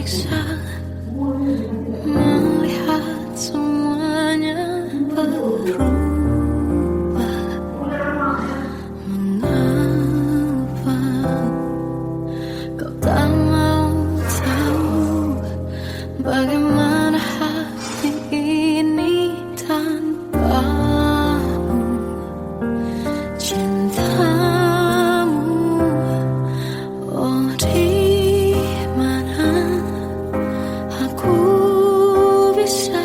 tersiksa melihat semuanya berubah. Mengapa kau tak mau tahu bagaimana hati ini tanpamu? Cintamu, oh di mana aku bisa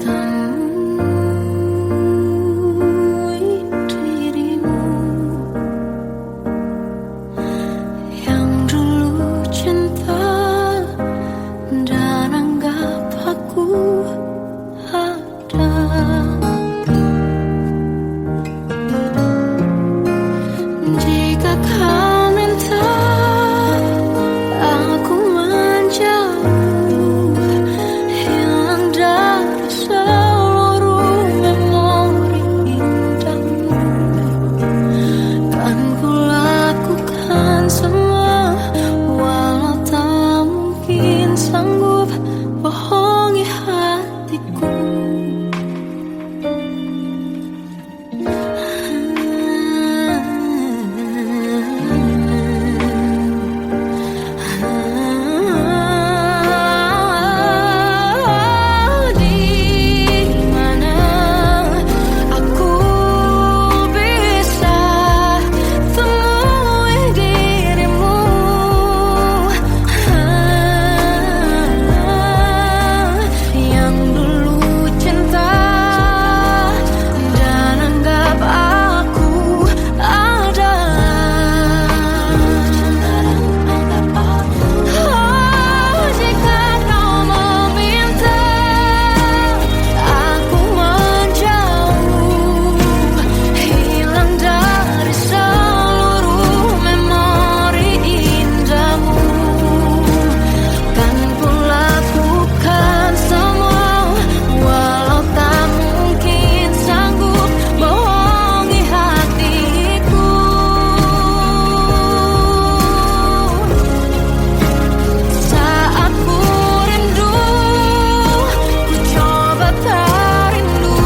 temui dirimu yang dulu cinta dan anggap aku ada. Jika kau minta aku menjauh, hilang dari seluruh memori indahmu, kan ku lakukan semua, walau tak mungkin sanggup bohongi hatiku. Di mana aku bisa temui dirimu yang dulu cinta dan anggap aku ada. Oh, jika kau meminta aku menjauh, hilang dari seluruh memori indahmu, kan ku lakukan semua, walau tak mungkin sanggup bohongi hatiku. Saat ku rindu, ku coba tak rindu,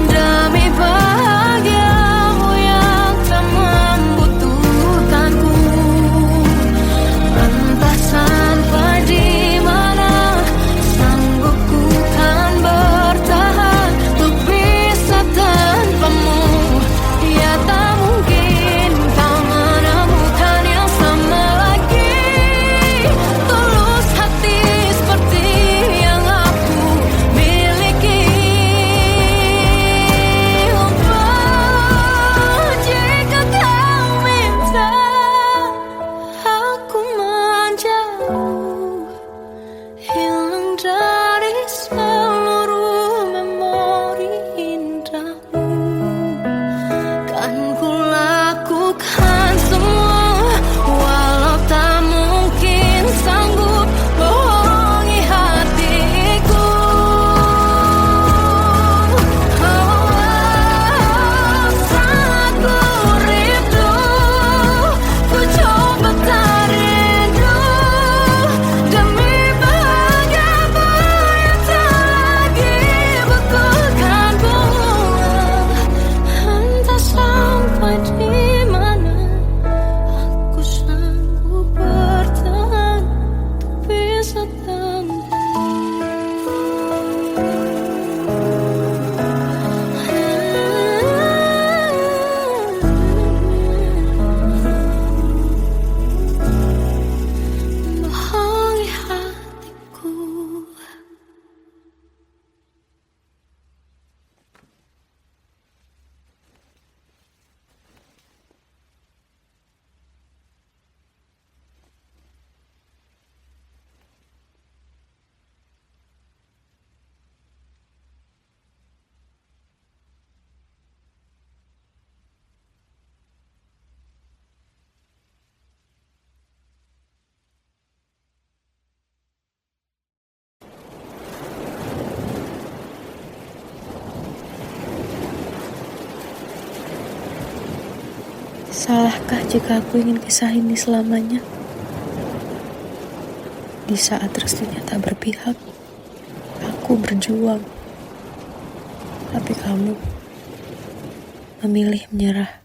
demi bahagiamu yang tak membutuhkanku. Entah sampai di mana sanggup ku kan bertahan untuk bisa tanpamu. Ya tak mungkin kau menemukan yang sama lagi, tulus hati seperti yang aku miliki. Oh, jika kau minta aku menjauh, hilang dari seluruh memori indahmu, kan ku lakukan semua, walau tak mungkin sanggup bohongi hatiku. Saat ku rindu, ku coba tak rindu, demi bahagiamu yang tak lagi butuhkanku. Entah sampai di mana aku sanggup bertahan untuk bisa bohongi hatiku. Salahkah jika aku ingin kisah ini selamanya? Di saat restunya tak berpihak, aku berjuang. Tapi kamu memilih menyerah.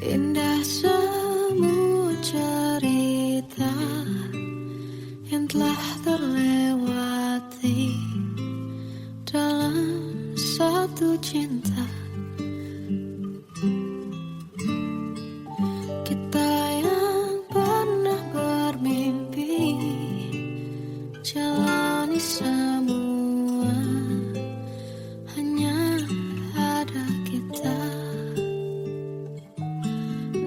Indah semua cerita yang telah terlewati dalam satu cinta. Kita yang pernah bermimpi jalani semua, hanya ada kita.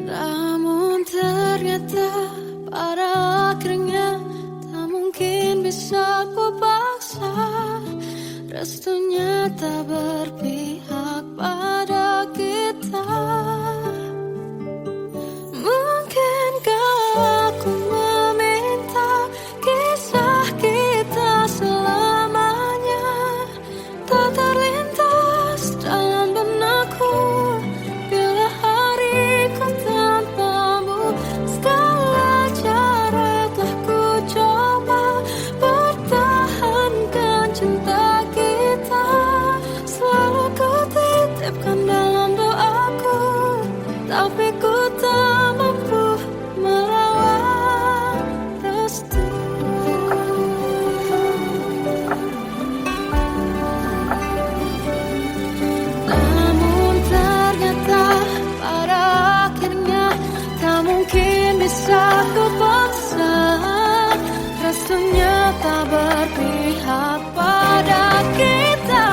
Namun ternyata pada akhirnya tak mungkin bisa ku paksa. Restunya tak berpihak pada kita. Mungkinkah aku meminta kisah kita selamanya tak terlintas dalam benakku bila hariku tanpamu. Segala cara telah ku coba pertahankan cinta kita. Selalu ku titipkan dalam doaku, tapi ku tak mampu merawat restu. Namun ternyata pada akhirnya tak mungkin bisa ku paksa. Restunya tak berpihak pada kita.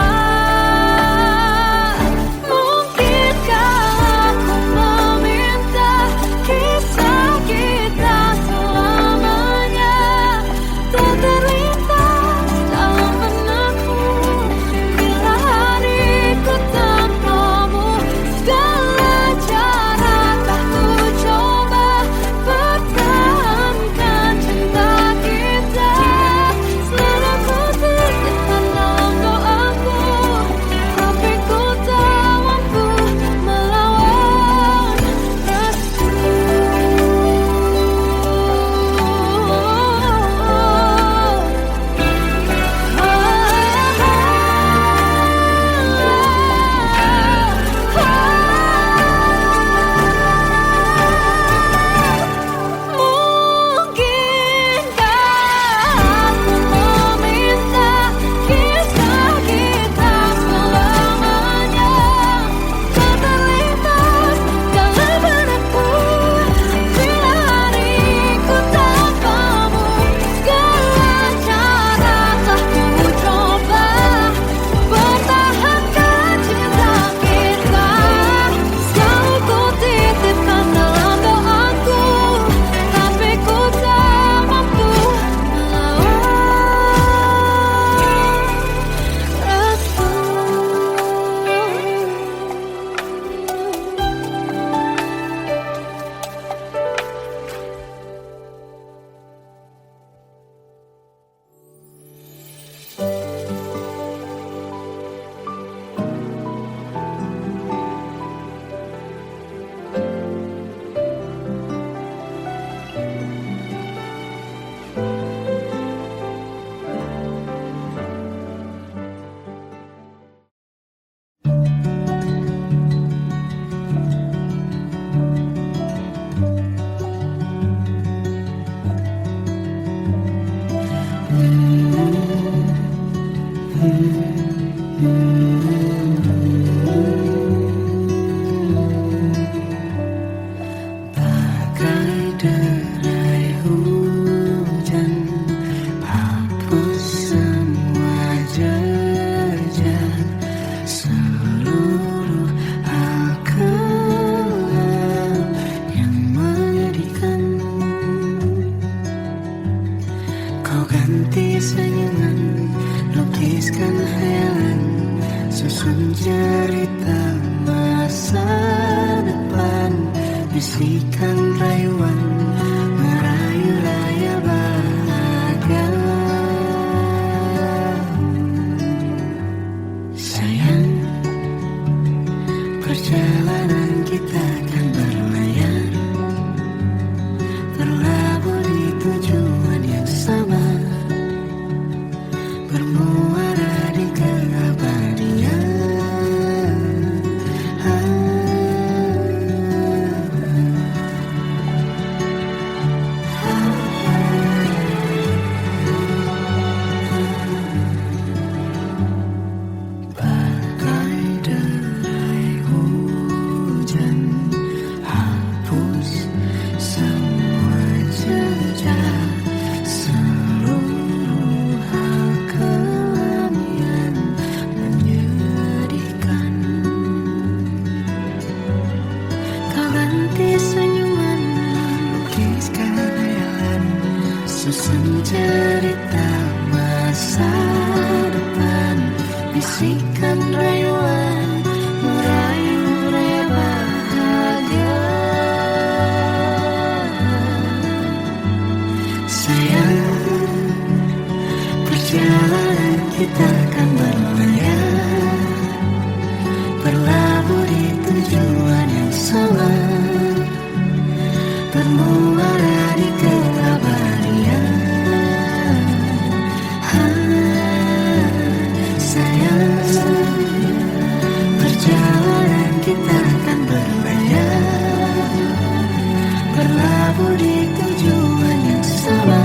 Mungkinkah aku meminta kisah kita selamanya tak terlintas dalam benakku bila hariku tanpamu. Segala cara telah ku coba pertahankan cinta kita. Selalu ku titipkan dalam doaku, tapi ku tak mampu melawan restu. Mungkinkah aku meminta kisah kita selamanya tak terlintas dalam benakku bila hariku tanpamu. Segala cara telah ku coba pertahankan cinta kita. Selalu ku titipkan dalam doaku, tapi ku tak mampu melawan restu. Bagai derai hujan, hapus semua jejak seluruh hal kelam yang menyedihkan. Kau ganti senyuman, lukiskan hayalan, susun cerita masa depan. Bisikan rayuan merayu layar bisikan rayuan merayu raya bahagia. Sayang, perjalanan kita akan berlayar, berlabuh di tujuan yang sama, bermuara di keabadian. Sayang, perjalanan kita akan berlayar, berlabuh di tujuan yang sama.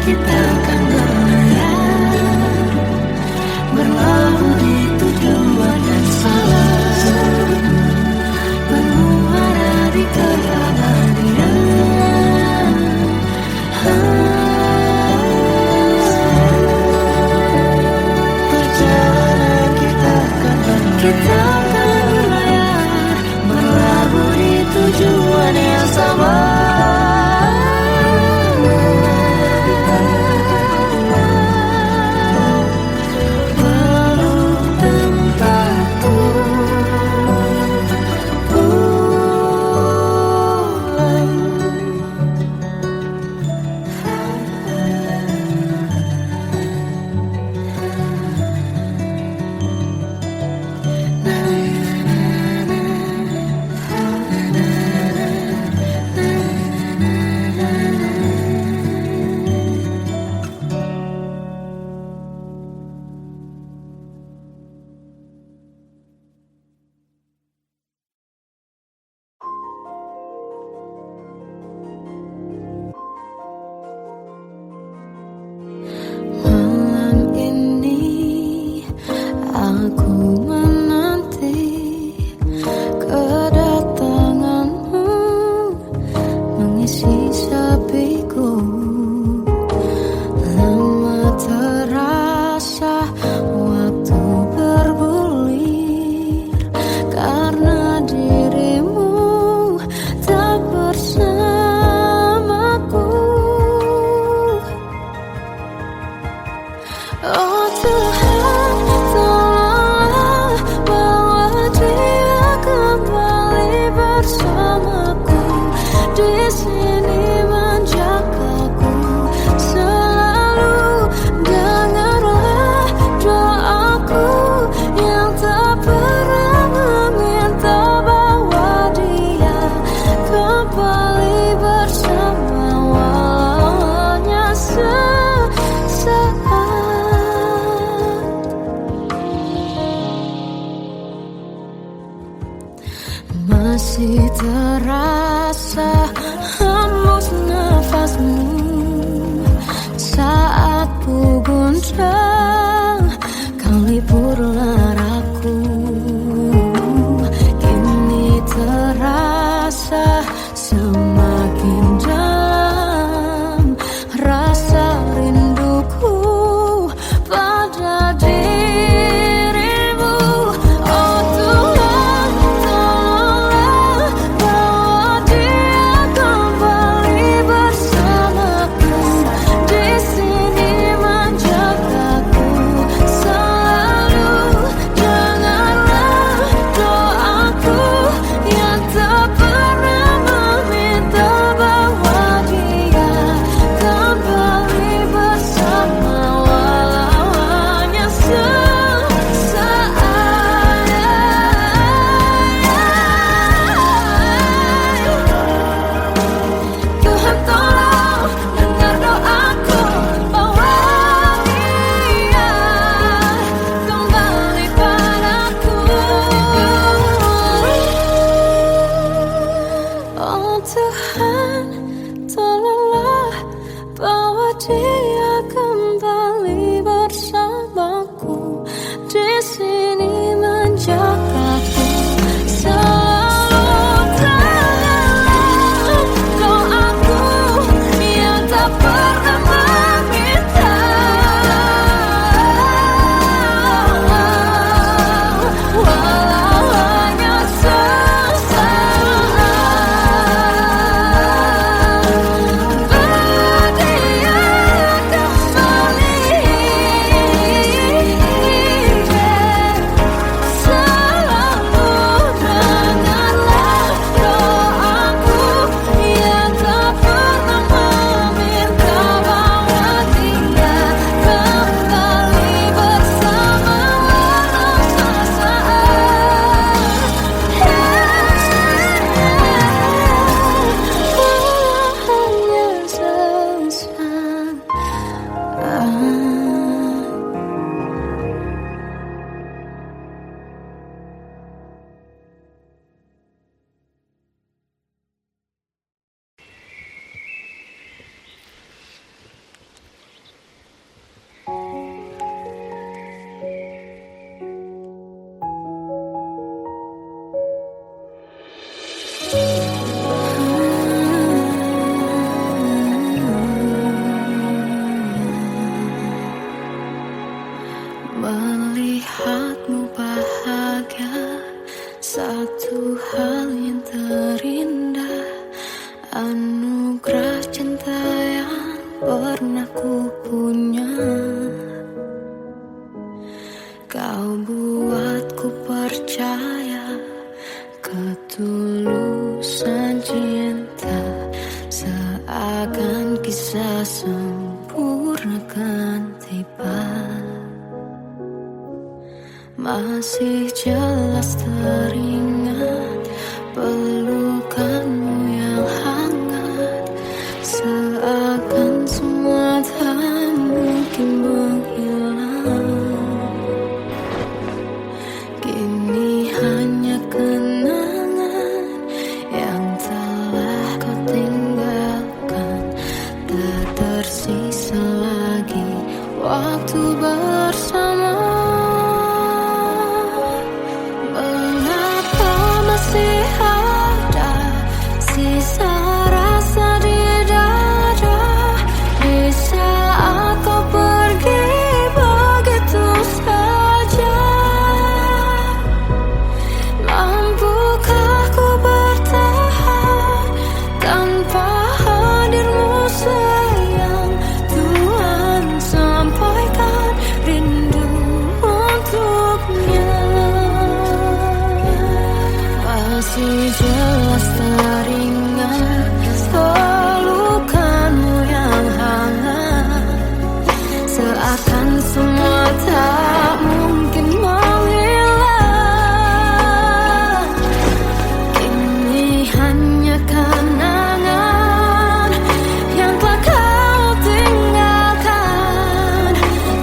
Kita akan berlayar, berlabuh di tujuan yang sama, bermuara di keabadian. Perjalanan kita akan berlayar, berlabuh di tujuan yang sama. Aku menanti kedatanganmu, mengisi sepiku. Lama terasa waktu bergulir, karena dirimu tak bersamaku. Oh Tuhan, tolonglah bawa dia kembali bersamaku. Di sini menjagaku selalu. Dengarlah doaku yang tak pernah meminta, bawa dia kembali bersama walau hanya sesaat. Melihatmu bahagia, satu hal yang terindah, anugerah cinta yang pernah ku punya. Kau buatku percaya ketulusan cinta, seakan kisah sempurna kan tiba. Masih jelas teringat pelukanmu yang hangat, seakan semua tak mungkin menghilang. Kini hanya kenangan yang telah kau tinggalkan, tak tersisa lagi waktu bersama. Masih ada sisa rasa di dada di saat kau pergi begitu saja. Mampukah ku bertahan tanpa hadirmu sayang? Tuhan sampaikan rindu untuknya. Masih jelas teringat pelukanmu yang hangat, seakan semua tak mungkin menghilang. Kini hanya kenangan yang telah kau tinggalkan,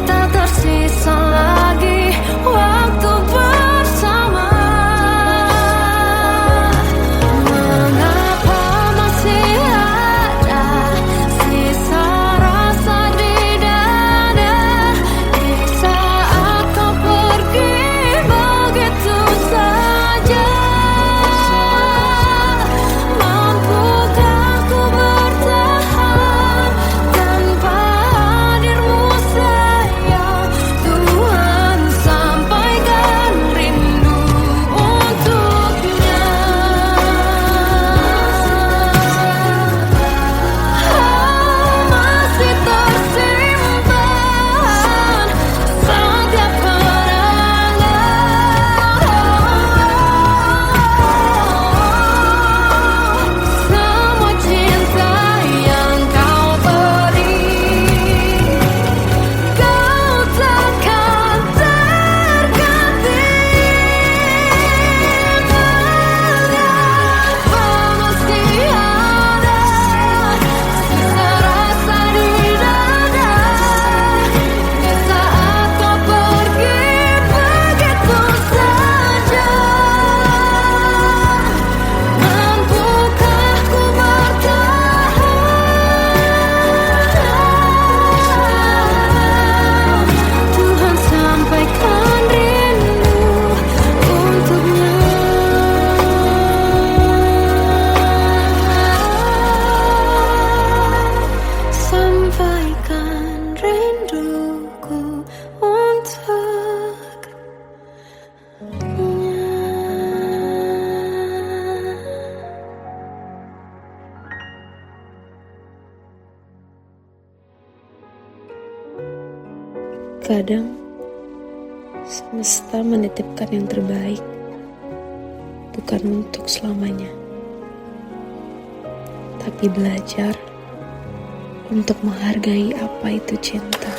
tak tersisa lagi waktu bersama. Kadang semesta menitipkan yang terbaik, bukan untuk selamanya, tapi belajar untuk menghargai apa itu cinta.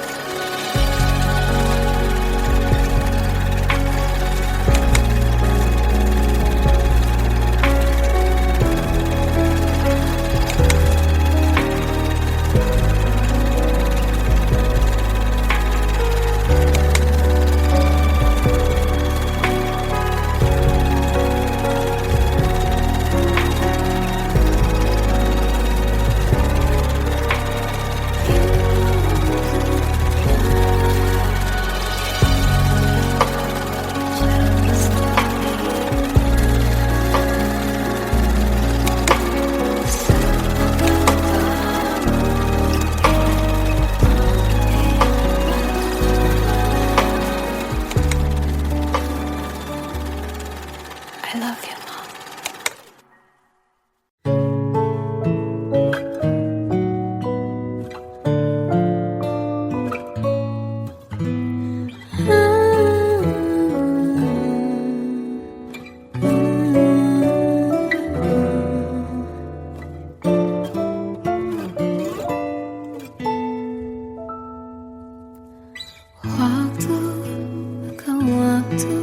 waktu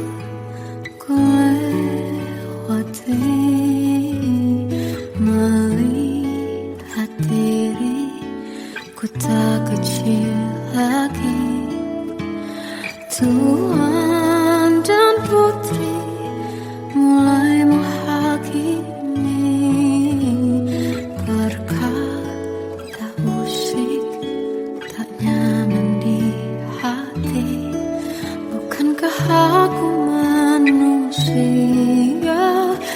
ku lewati, melihat diriku tak kecil lagi. Tuan dan putri mulai menghakimi, berkata musik tak nyaman di hati. Bukankah aku manusia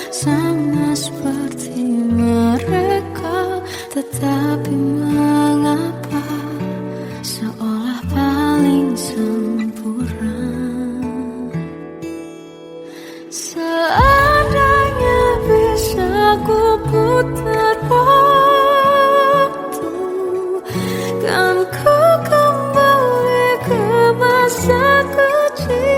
sama seperti mereka? Tetapi mengapa seolah paling sempurna? Seandainya bisa ku putar waktu, kan ku kembali ke masa kecilku.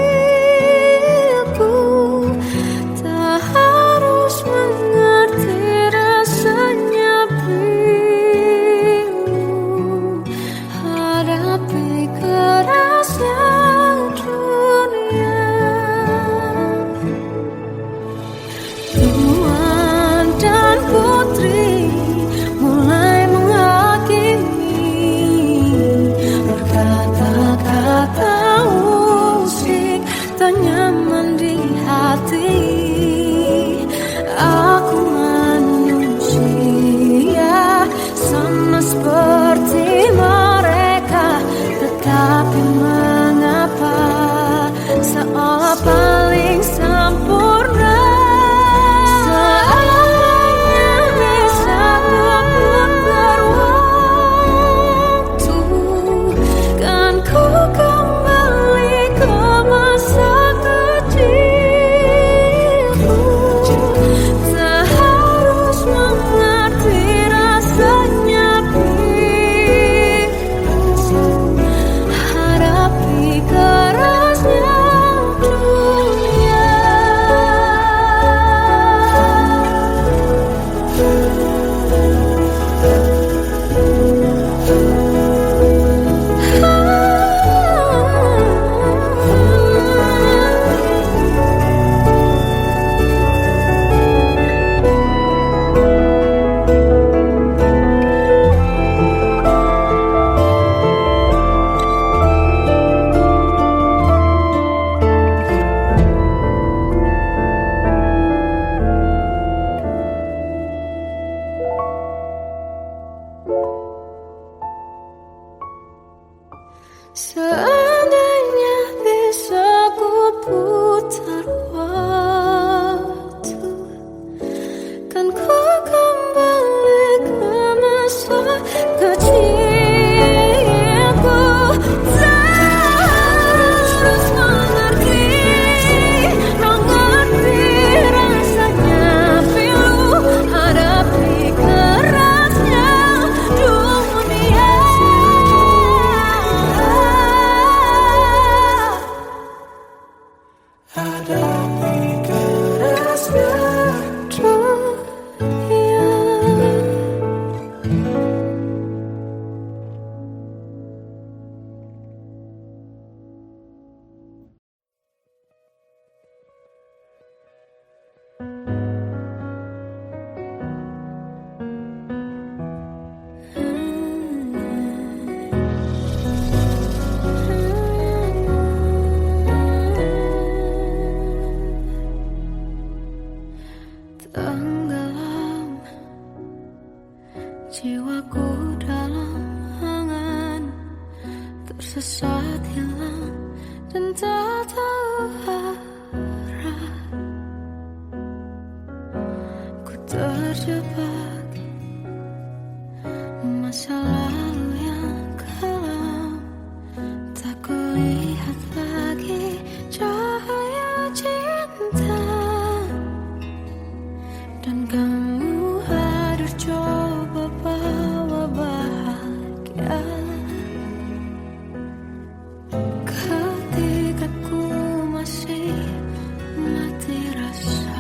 Tak harus mengerti rasanya bingung hadapi kerasnya dunia. Tuan dan putri mulai menghakimi, berkata-kata musik tak nyaman di hati. Aku manusia sama seperti mereka, tetapi mengapa seolah paling sempurna? Seandainya bisa ku putar waktu, kan ku kembali ke masa kecilku. Tak harus mengerti rasanya bingung hadapi kerasnya dunia. Seandainya bisa ku putar waktu, kan ku kembali ke masa kecilku. Tak harus mengerti rasanya pilu hadapi kerasnya dunia. Hadapi kerasnya dunia. Tenggelam jiwaku dalam angan, tersesat hilang dan tak tahu arah. Ku terjebak masa lalu yang kelam, tak kulihat lagi cahaya cinta. Dan kamu hadir coba bawa bahagia ketika ku masih mati rasa.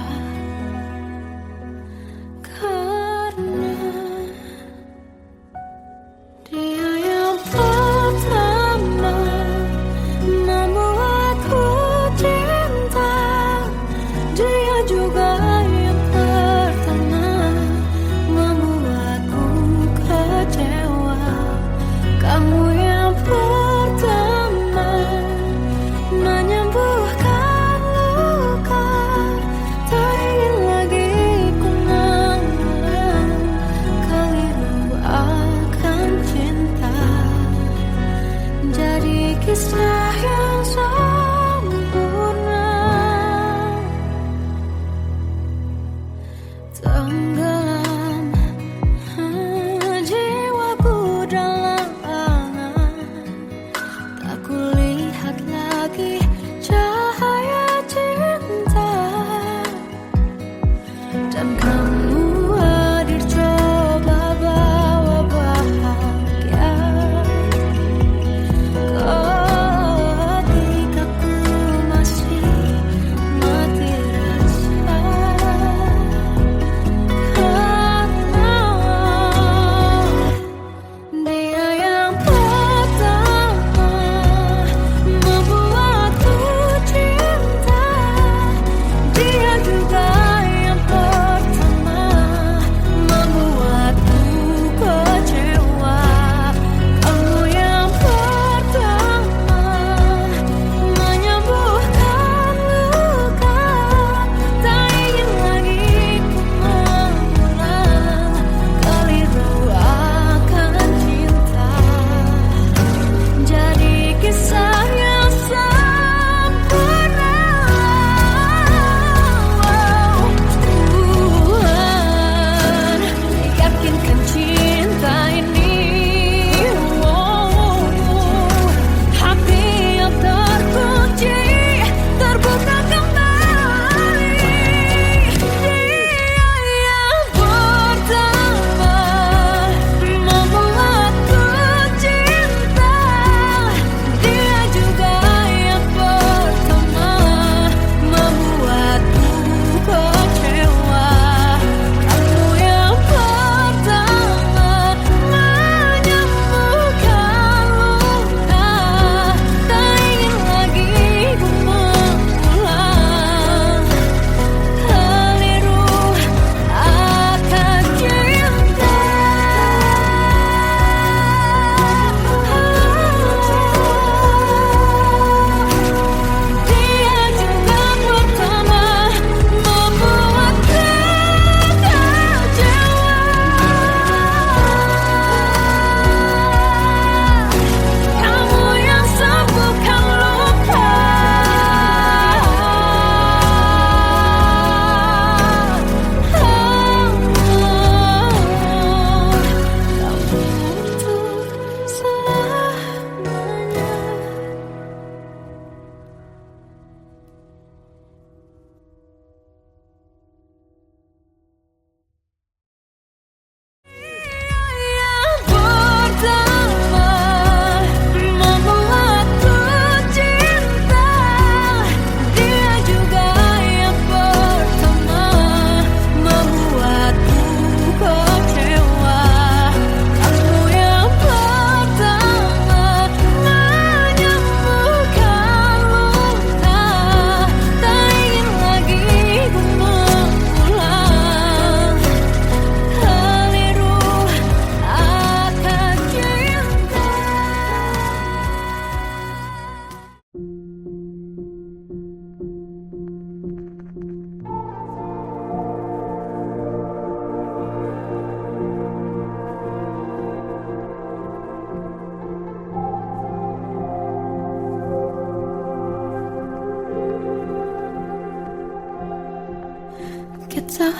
Kita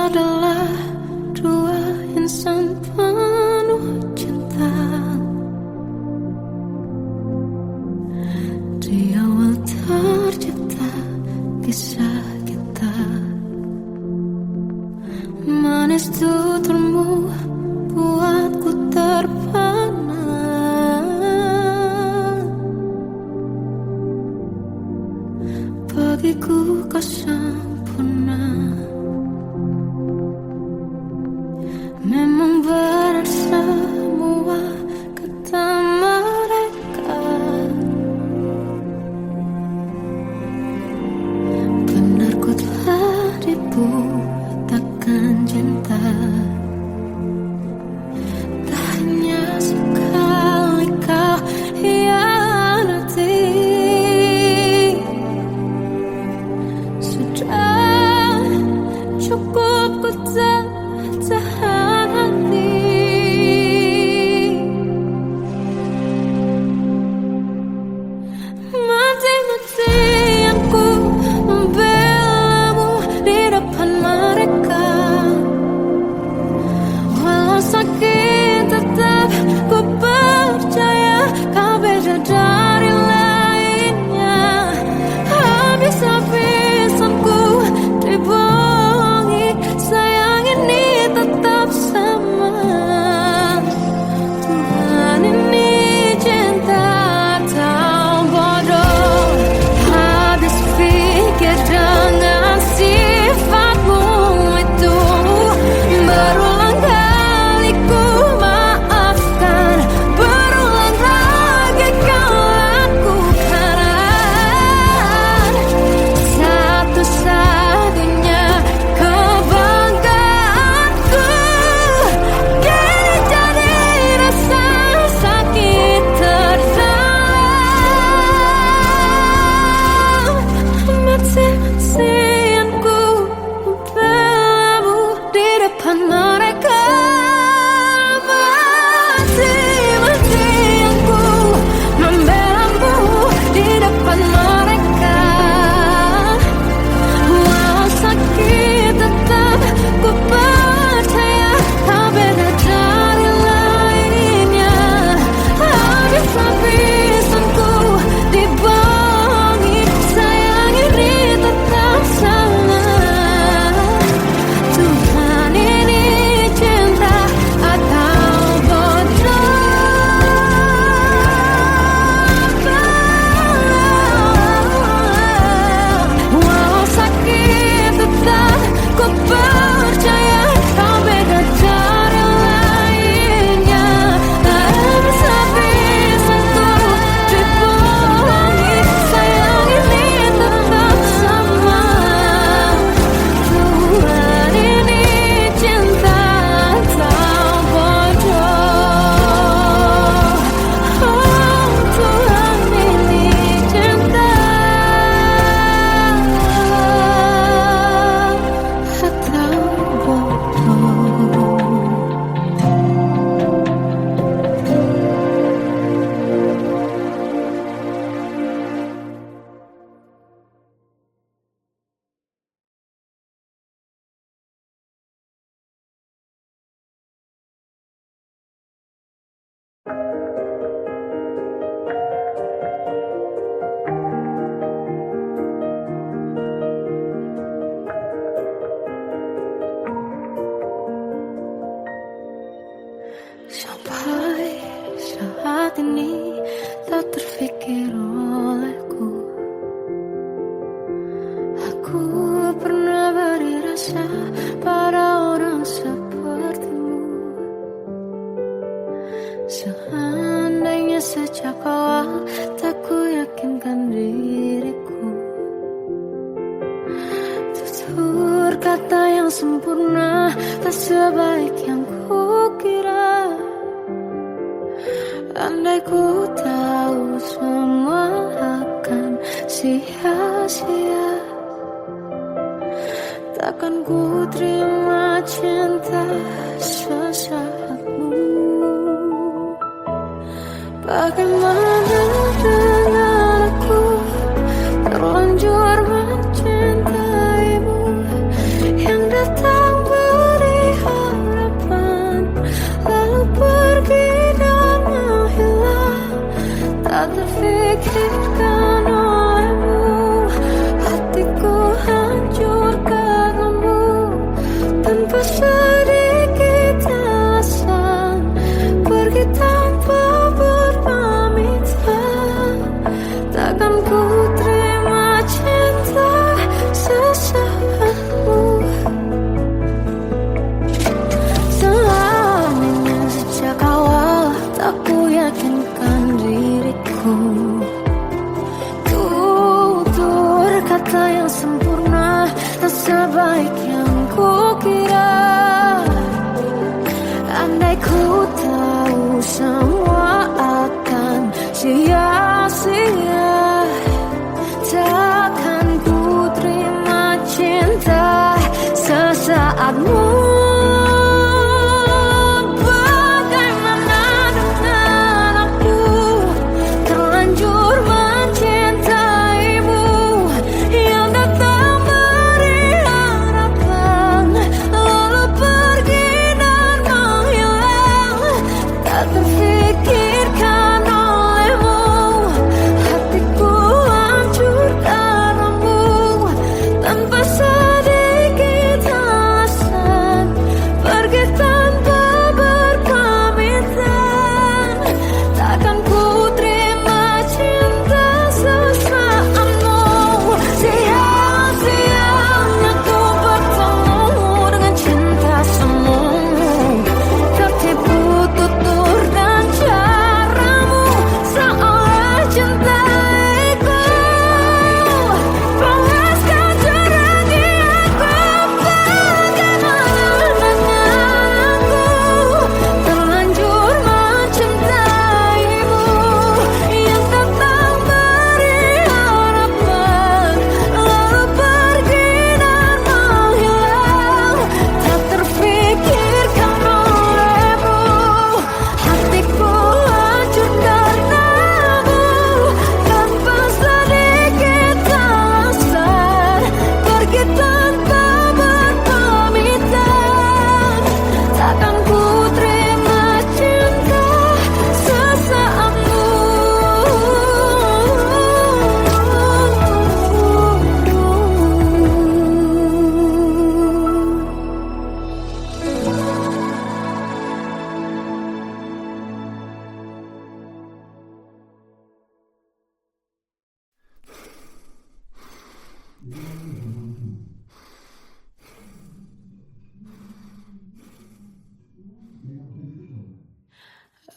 adalah dua insan penuh cinta. Di awal tercipta kisah kita. Manis tuturmu buatku terpana. Bagiku kau sempurna. Memang benar semua kata mereka. Benar ku telah dibutakan cinta. Tak hanya sekali kau hianati. Sudah cukup ku tahan hati. Mati-matian ku membelamu di depan mereka. Walau sakit tetap ku percaya kau beda dari lainnya. Habis-habisan ku dibohongi, sayang ini tetap sama. Tuhan ini cinta atau bodoh. Habis pikir dengan sifatmu itu. Berulang kali ku maafkan, berulang lagi kau lakukan. Satu-satunya kebanggaanku kini jadi rasa sakit terdalam. Mati-matian ku membelamu di depan mereka. Mati-matian ku membelamu di depan mereka. Walau sakit tetap ku percaya kau beda dari lainnya. Habis-habisan ku dibohongi, sayang ini tetap sama. Tuhan ini cinta atau bodoh. Walau sakit tetap ku percaya kau beda dari lainnya. Habis-habisan ku dibohongi, sayang ini tetap sama. Tuhan ini cinta atau bodoh. Oh, Tuhan ini cinta atau bodoh. Sampai saat ini tak terfikir olehku. Aku pernah beri rasa pada orang sepertimu. Seandainya sejak awal tak ku yakinkan diriku. Tutur kata yang sempurna tak sebaik yang kukira. Andai ku tahu semua akan sia-sia, takkan ku terima cinta sesaatmu. Bagaimana dengan aku terlanjur mencintaimu, yang kata yang sempurna, tak sebaik yang kukira. Andai ku tahu semua akan sia-sia, takkan ku terima cinta sesaatmu.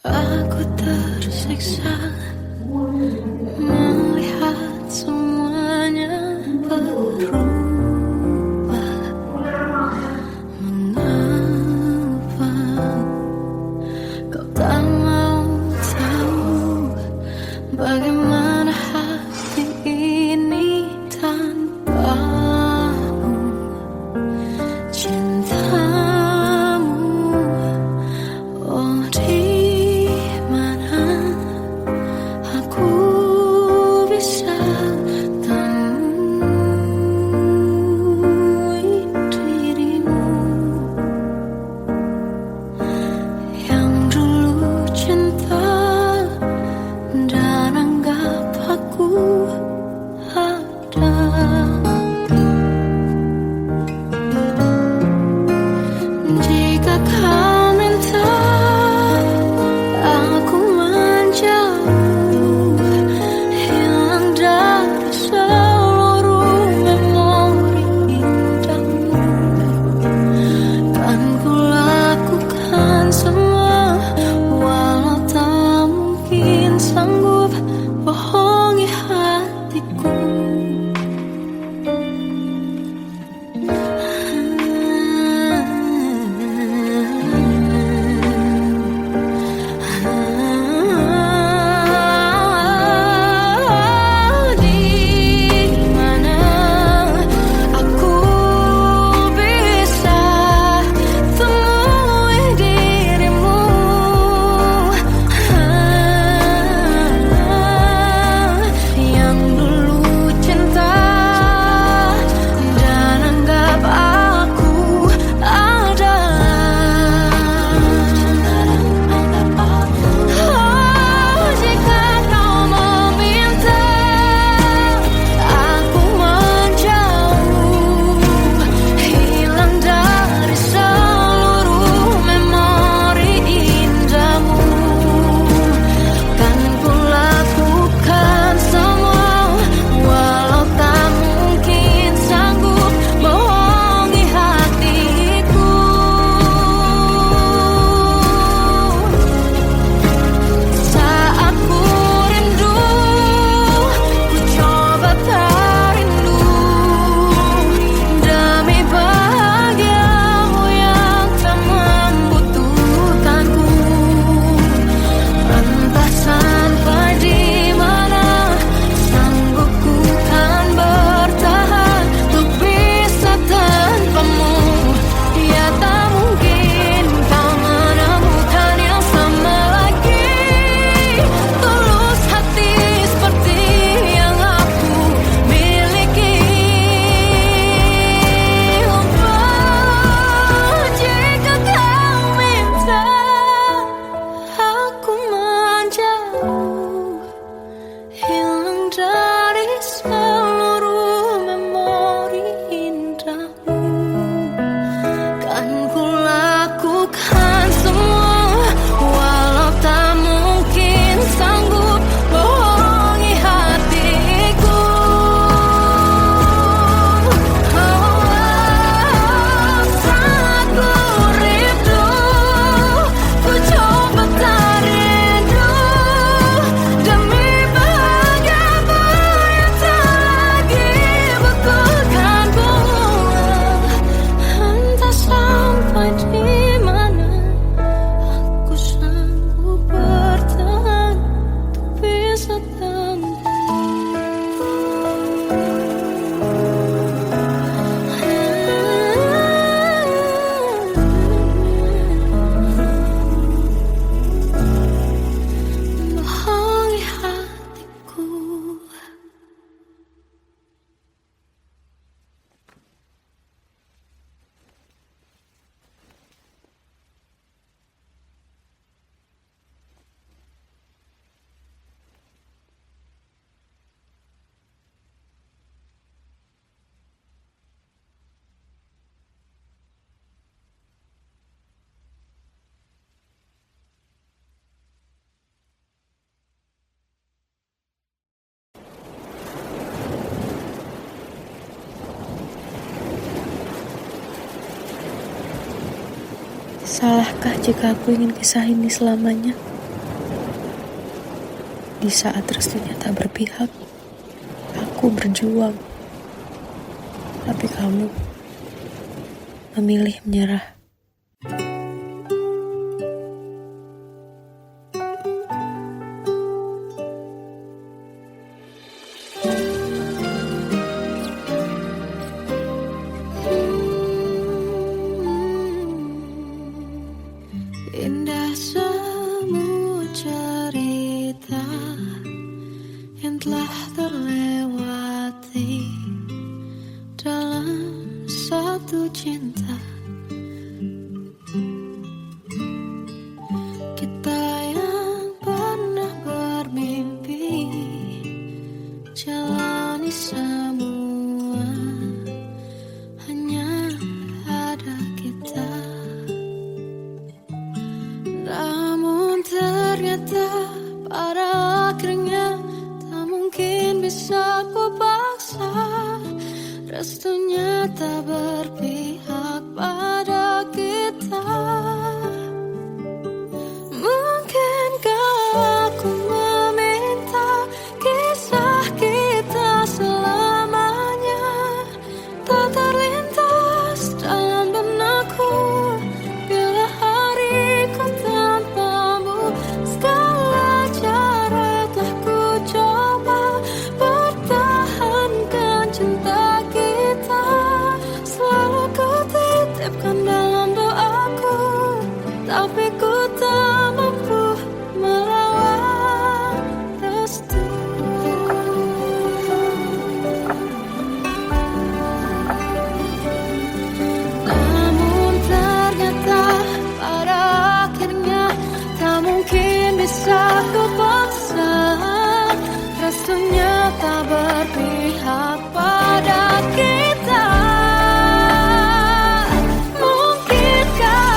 Aku tersiksa melihat semuanya berubah. Mengapa kau tak mau tahu bagaimana hati ini tanpamu? Cintamu, oh di mana Salahkah jika aku ingin kisah ini selamanya? Di saat restunya tak berpihak, aku berjuang. Tapi kamu memilih menyerah. Indah semua cerita yang telah terlewati dalam satu cinta. Kita yang pernah bermimpi jalani semua, hanya ada kita. Namun ternyata pada akhirnya tak mungkin bisa ku paksa. Restunya tak berpihak pada kita. Mungkinkah aku meminta kisah kita selamanya tak terlintas dalam benakku bila hariku tanpamu. Segala cara telah ku coba pertahankan cinta kita. Selalu ku titipkan dalam doaku, tapi ku tak mampu melawan restu. Namun ternyata pada akhirnya tak mungkin bisa ku paksa. Restunya tak berpihak pada kita. Mungkinkah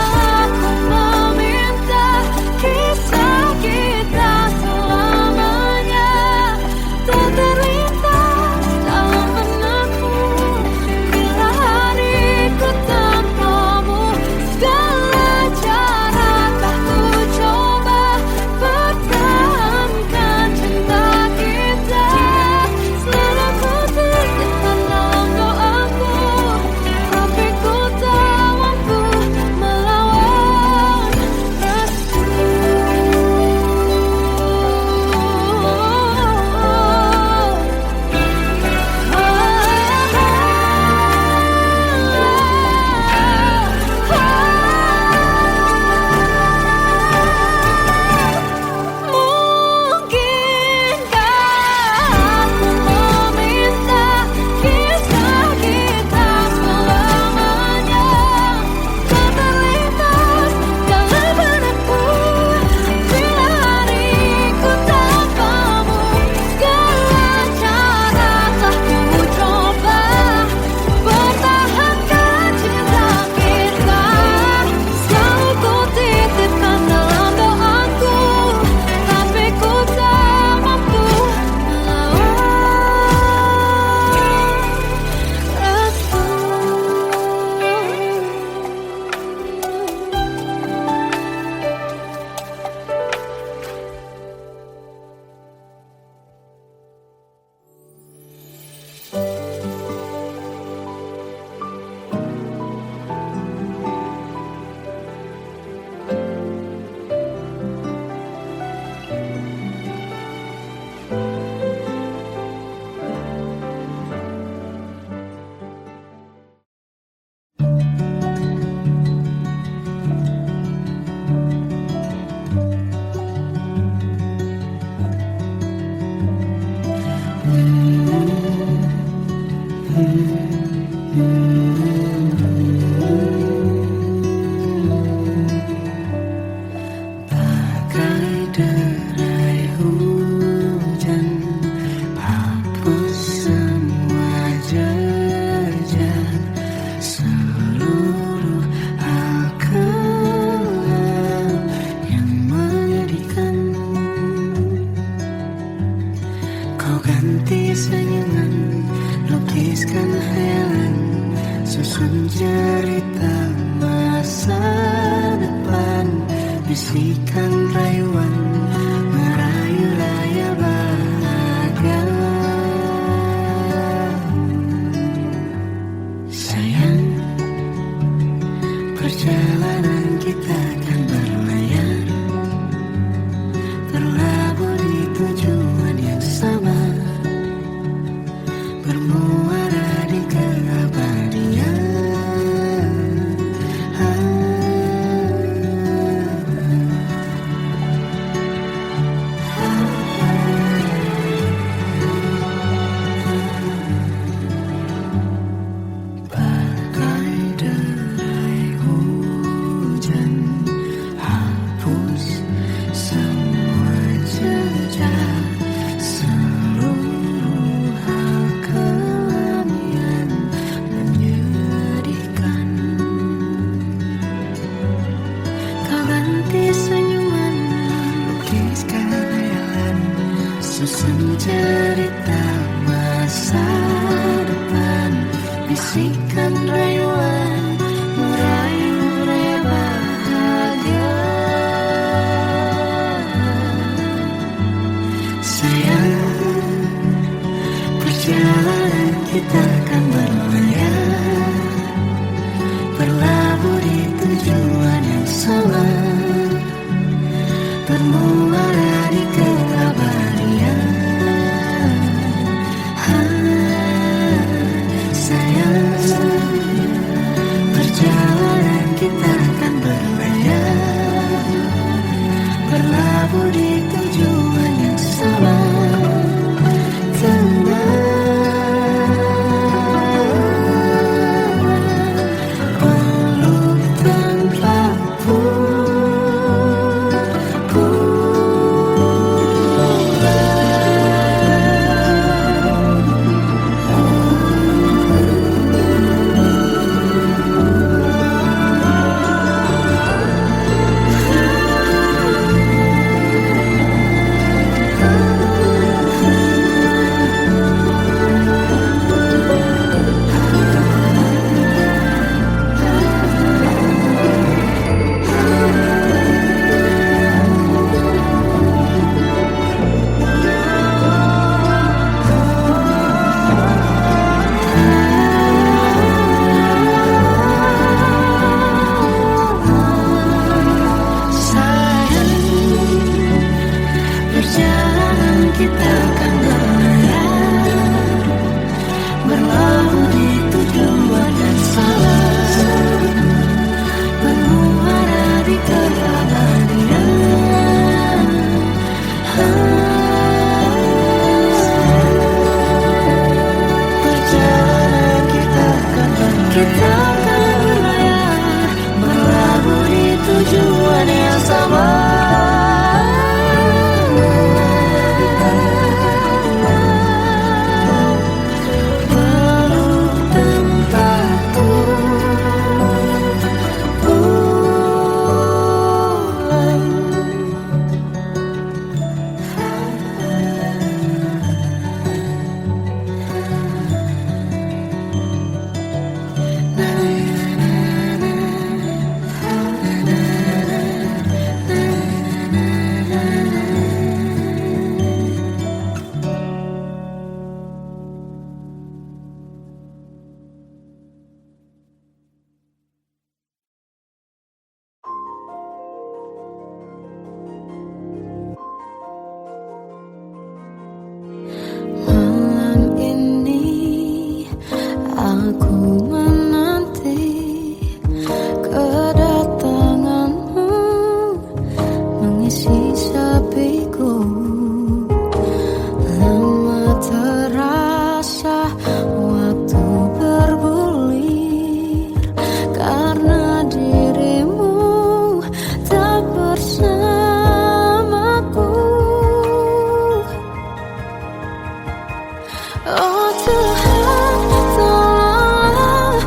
aku meminta kisah kita selamanya tak terlintas dalam benakku bila hariku tanpamu. Segala cara telah ku coba pertahankan cinta kita. Selalu ku titipkan dalam doaku, tapi ku tak mampu melawan restu. Mungkinkah aku meminta kisah kita selamanya tak terlintas dalam benakku bila hariku tanpamu. Segala cara telah ku coba pertahankan cinta kita. Selalu ku titipkan dalam doaku, tapi ku tak mampu melawan restu. Bagai derai hujan hapus semua jejak seluruh hal kelam yang menyedihkan. Kau ganti senyuman, lukiskan hayalan, susun cerita masa depan. bisikan rayuan merayu raya bahagia. Sayang, perjalanan kita akan berlayar, berlabuh di tujuan yang sama, bermuara di keabadian. Bagai derai hujan, hapus semua jejak, seluruh hal kelam yang menyedihkan. Kau ganti senyuman, lukiskan hayalan, susun cerita masa depan, bisikan rayuan merayu raya bahagia. Sayang, perjalanan kita akan berlayar, berlabuh di tujuan yang sama, bermuara di keabadian. Sayang, perjalanan kita akan berlayar, berlabuh di tujuan yang sama, peluk tanpa kita akan berlayar, berlabuh di tujuan yang sama, bermuara di keabadian. Perjalanan kita akan berlayar, berlabuh di tujuan yang sama. Malam ini aku menanti kedatanganmu, mengisi sepiku. Lama terasa waktu bergulir, karena dirimu tak bersamaku. Oh Tuhan, tolonglah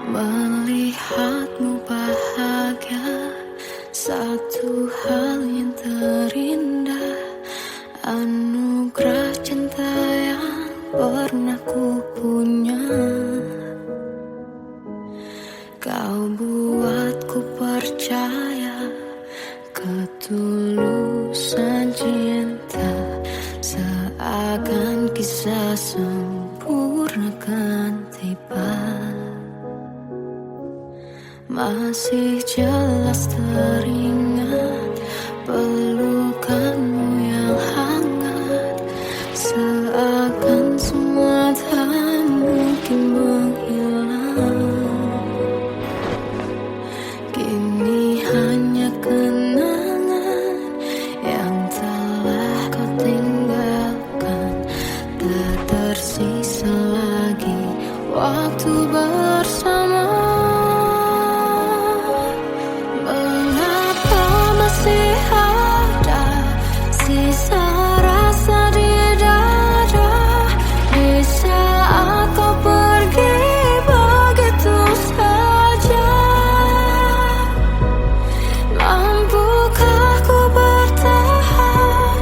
Melihatmu bahagia, satu hal yang terindah, anugerah cinta yang pernah ku punya. Kau buatku percaya ketulusan cinta, seakan kisah sempurna kan tiba. Masih jelas teringat pelukanmu yang hangat, seakan semua tak mungkin menghilang. Kini hanya kenangan yang telah kau tinggalkan, tak tersisa lagi waktu bersama. Mengapa masih ada sisa rasa di dada, di saat kau pergi begitu saja? Mampukah ku bertahan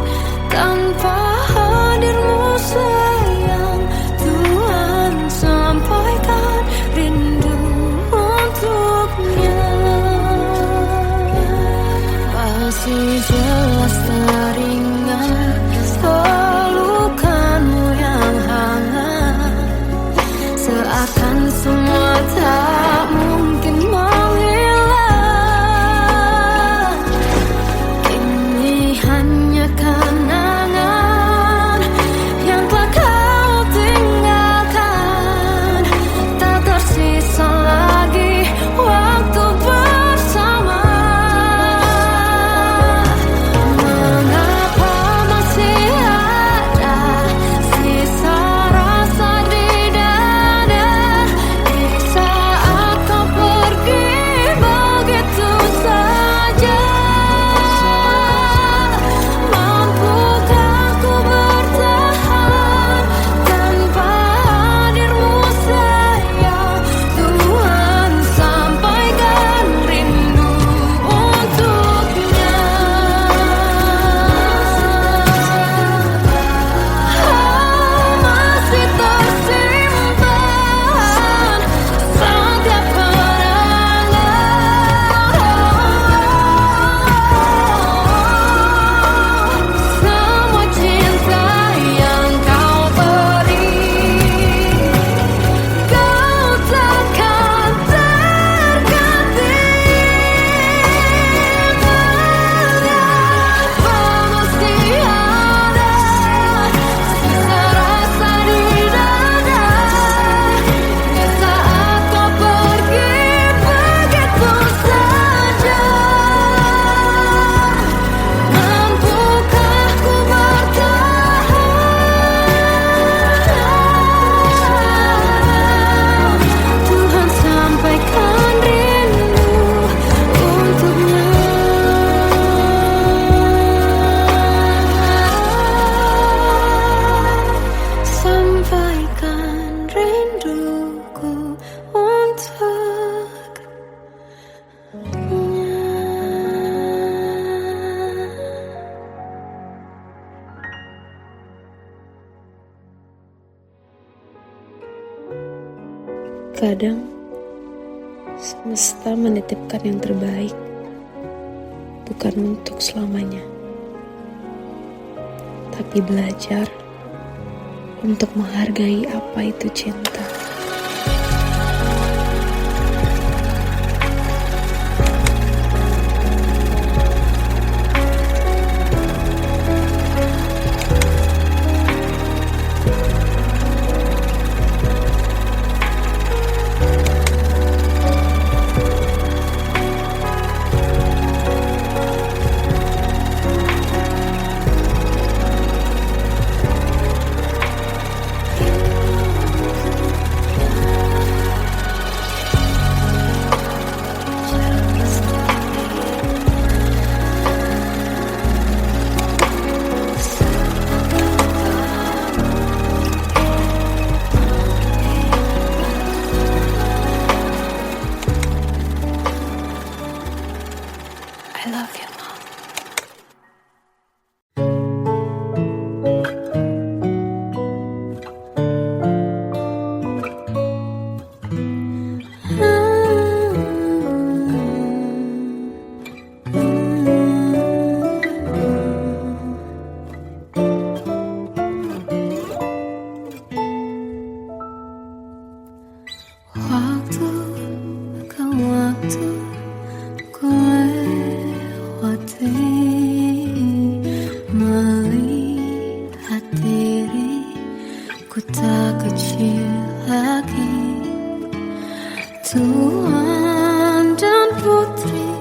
tanpa hadirmu sayang? Tuhan, sampaikan rindu untuknya. Masih jelas teringat pelukanmu yang hangat, seakan semua tak mungkin menghilang. Ini hanya kenangan yang telah kau tinggalkan, tak tersisa lagi waktu bersama. Mengapa masih ada sisa rasa di dada, di saat kau pergi begitu saja? Mampukah ku bertahan tanpa hadirmu sayang? Tuhan, sampaikan rindu untuknya. Masih tersimpan setiap kenangan, semua cinta yang kau beri, kau takkan terganti. Mengapa masih ada sisa rasa di dada, di saat kau pergi begitu saja? Mampukah ku bertahan? Tuhan, sampaikan rindu untuknya. Sampaikan rinduku untuknya. Kadang semesta menitipkan yang terbaik, bukan untuk selamanya, tapi belajar untuk menghargai apa itu cinta. waktu ku lewati, melihat diriku tak kecil lagi. Tuan dan putri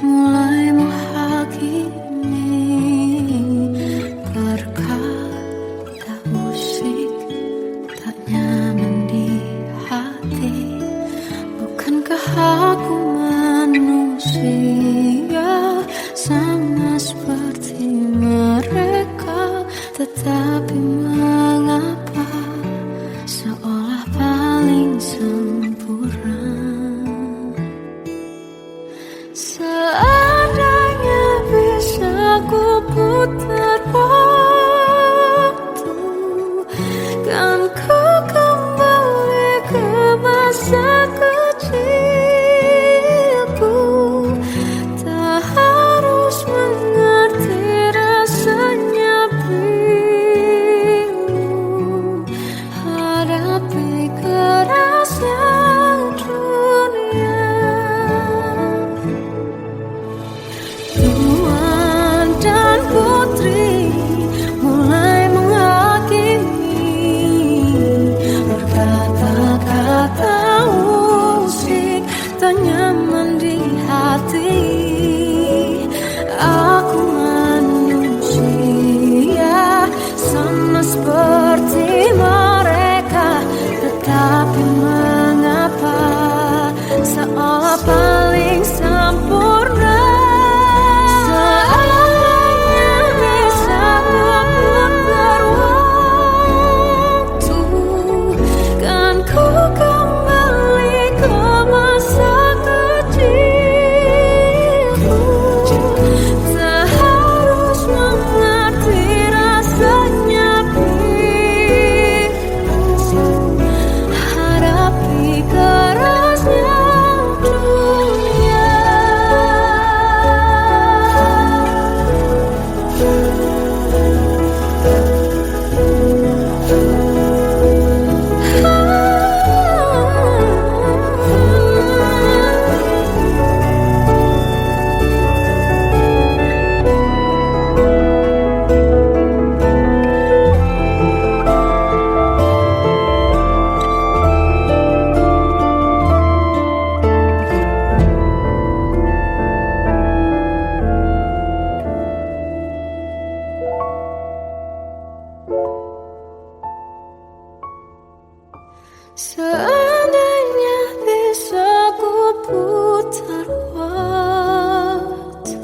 mulai menghakimi, berkata musik tak nyaman di hati. Bukankah aku manusia sama seperti mereka? Tetapi mengapa seolah paling sempurna? Seandainya bisa ku putar waktu, kan ku kembali ke masa kecilku. Tak harus mengerti rasanya bingung, hadapi kerasnya dunia. Tuan dan putri mulai menghakimi, berkata-kata musik tak nyaman di hati. Aku manusia sama seperti mereka, tetapi mengapa seolah paling sempurna? Seandainya bisa ku putar waktu, kan ku kembali ke masa kecilku. Tak harus mengerti rasanya bingung, hadapi kerasnya dunia. Seandainya bisa ku putar waktu,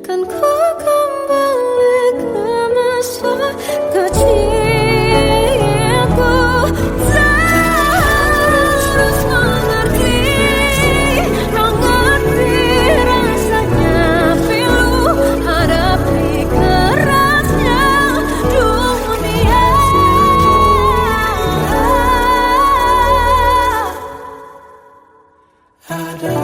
kan ku kembali ke masa kecilku. Tak harus mengerti rasanya pilu, hadapi kerasnya dunia. Ada